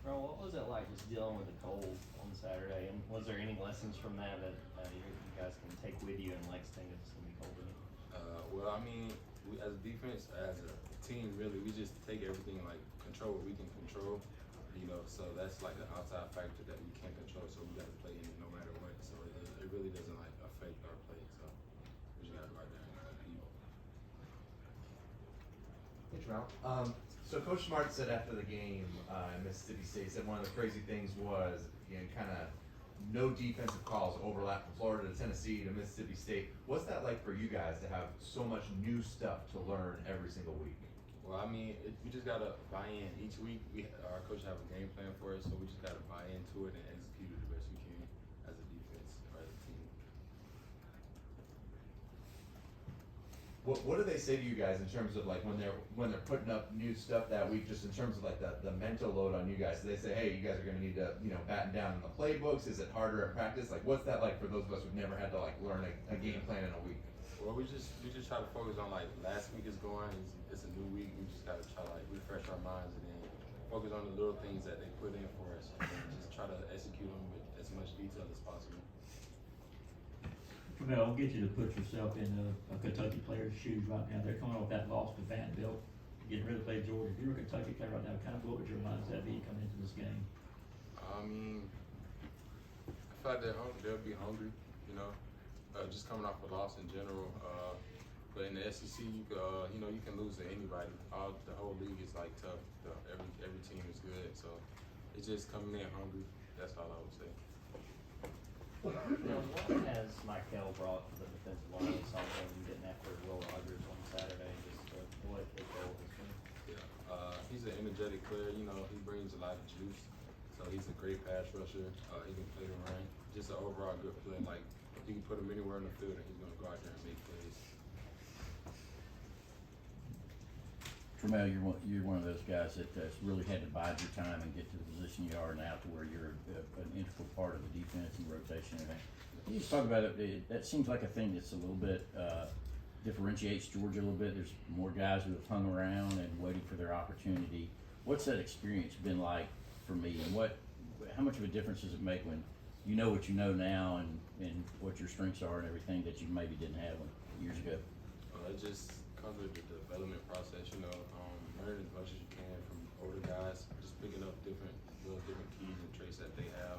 Bro, what was it like just dealing with the cold on Saturday? And was there any lessons from that that you guys can take with you in Lexington if it's gonna be cold again? Well, I mean, we, as a defense, as a team, really, we just take everything like control what we can control. So that's like an outside factor that we can't control. So we got to play in it no matter what. So it really doesn't like affect our play. So we just got to go out there and compete. Hey, Tramel. So Coach Smart said after the game in Mississippi State, said one of the crazy things was, kind of no defensive calls overlap from Florida to Tennessee to Mississippi State. What's that like for you guys to have so much new stuff to learn every single week? Well, I mean, we just got to buy in each week. Our coach have a game plan for us, so we just got to buy into it and execute it the best we can as a defense or as a team. What do they say to you guys in terms of like when they're putting up new stuff that week, just in terms of like the mental load on you guys? Do they say, hey, you guys are going to need to batten down in the playbooks? Is it harder at practice? Like, what's that like for those of us who've never had to like learn a game plan in a week? Well, we just try to focus on like last week is going. It's a new week. We just got to try to like refresh our minds and then focus on the little things that they put in for us and then just try to execute them with as much detail as possible. Tramel, I'll get you to put yourself in a Kentucky player's shoes right now. They're coming off that loss to Vanderbilt, getting ready to play Georgia. If you're a Kentucky player right now, kind of what would your mindset be coming into this game? I mean, I feel like they'll be hungry, just coming off a loss in general. But in the SEC, you can lose to anybody. The whole league is like tough. Every team is good, so it's just coming in hungry. That's all I would say. Now, what has Michael brought to the defensive line? We saw him getting after Will Rogers on Saturday. Just what his role has been. Yeah, he's an energetic player. He brings a lot of juice. So he's a great pass rusher. He can play the run. Just an overall good player. Like, you can put him anywhere in the field and he's going to go out there and make plays. Tramel, you're one of those guys that's really had to bide your time and get to the position you are now to where you're an integral part of the defense and rotation and everything. Can you just talk about it? That seems like a thing that's a little bit differentiates Georgia a little bit. There's more guys who have hung around and waiting for their opportunity. What's that experience been like for me, and how much of a difference does it make when you know what you know now and what your strengths are and everything that you maybe didn't have years ago? It just comes with the development process, learn as much as you can from older guys, just picking up different keys and traits that they have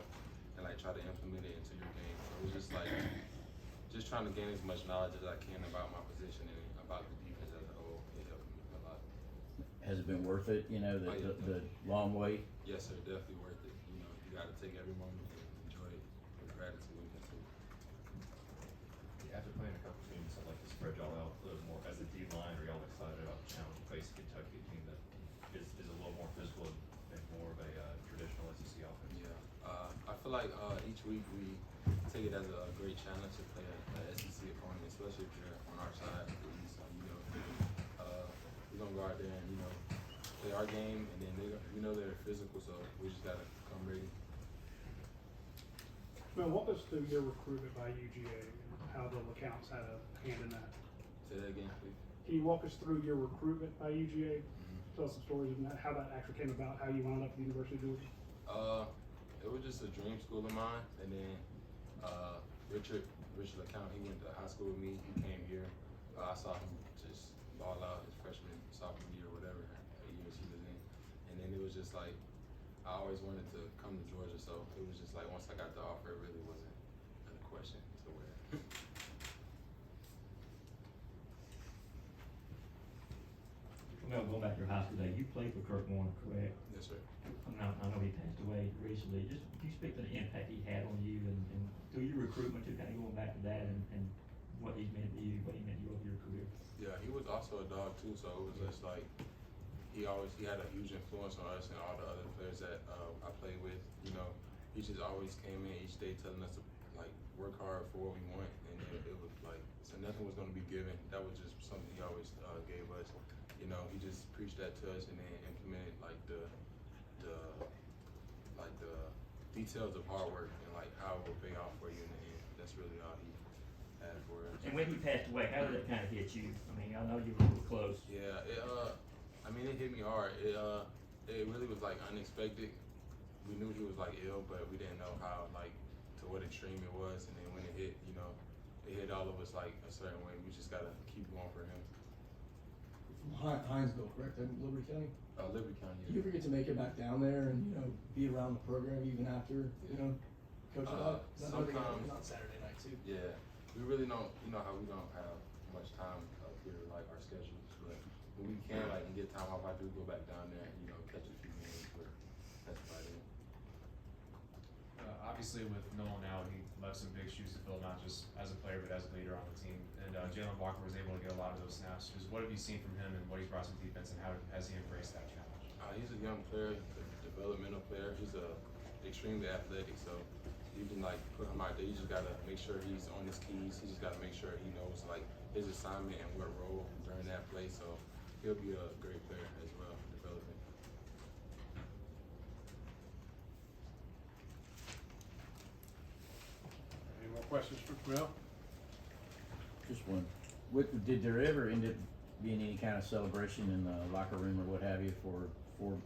and like try to implement it into your game. So it's just like, just trying to gain as much knowledge as I can about my position and about the defense as a whole. It helped me a lot. Has it been worth it, the long wait? Yes, sir, definitely worth it. You got to take every moment and enjoy it with gratitude and gratitude. After playing a couple teams, I'd like to spread y'all out a little more. As a D line, are y'all excited about the challenge of facing Kentucky, a team that is a little more physical and more of a traditional SEC offense? Yeah, I feel like each week we take it as a great challenge to play a SEC opponent, especially if you're on our side of the East. We're gonna go out there and play our game, and then we know they're physical, so we just gotta come ready. Well, walk us through your recruitment by UGA and how the LeCounts had a hand in that. Say that again, please. Can you walk us through your recruitment by UGA? Tell us some stories of that, how that actually came about, how you wound up at the University of Georgia. It was just a dream school of mine, and then Richard LeCount, he went to high school with me. He came here. I saw him just ball out his freshman, sophomore year, whatever years he was in, and then it was just like I always wanted to come to Georgia, so it was just like once I got the offer, it really wasn't a question to where. Tramel, going back to your high school days, you played for Kirk Warner, correct? Yes, sir. I know he passed away recently. Just can you speak to the impact he had on you and through your recruitment too, kind of going back to that and what he meant to you, what he meant to you over your career? Yeah, he was also a dog too, so it was just like he had a huge influence on us and all the other players that I played with. He just always came in each day telling us to like work hard for what we want, and then it was like so nothing was going to be given. That was just something he always gave us. He just preached that to us and then implemented like the details of hard work and like how it will pay off for you in the end. That's really all he had for us. And when he passed away, how did that kind of hit you? I mean, I know you were close. Yeah, it hit me hard. It really was like unexpected. we knew he was like ill, but we didn't know how like to what extreme it was. And then when it hit, you know, it hit all of us like a certain way. We just gotta keep going for him. From Hinesville, correct? In Liberty County. Liberty County. Do you ever get to make it back down there and be around the program even after coach it up? Sometimes. On Saturday night too. Yeah, we really don't. You know how we don't have much time up here, like our schedules. But when we can, like, and get time off, I do go back down there and catch a few games. But that's about it. Obviously, with Nolan out, he left some big shoes to fill, not just as a player, but as a leader on the team. And Jalen Walker was able to get a lot of those snaps. Just what have you seen from him and what he's brought to defense, and how has he embraced that challenge? He's a young player, developmental player. He's extremely athletic, so you can like put him out there. You just gotta make sure he's on his keys. He just gotta make sure he knows like his assignment and what role during that play. So he'll be a great player as well, developing. Any more questions for Tramel? Just one. Did there ever end up being any kind of celebration in the locker room or what have you for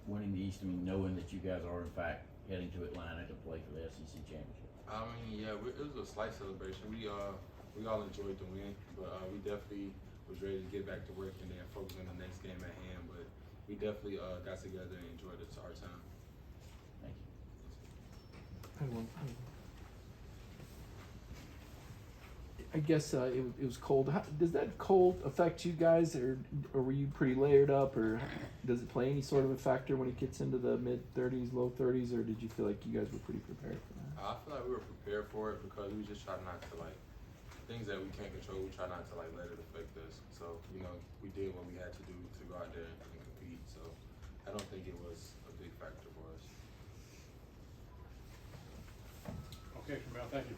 winning the East? I mean, knowing that you guys are in fact heading to Atlanta to play for the SEC championship. I mean, yeah, it was a slight celebration. We all enjoyed the win, but we definitely was ready to get back to work and then focus on the next game at hand. But we definitely got together and enjoyed our time. Thank you. I guess it was cold. Does that cold affect you guys, or were you pretty layered up, or does it play any sort of a factor when it gets into the mid 30s, low 30s, or did you feel like you guys were pretty prepared for that? I feel like we were prepared for it because we just try not to like things that we can't control. We try not to like let it affect us. So we did what we had to do to go out there and compete. So I don't think it was a big factor for us. Okay, Tramel, thank you.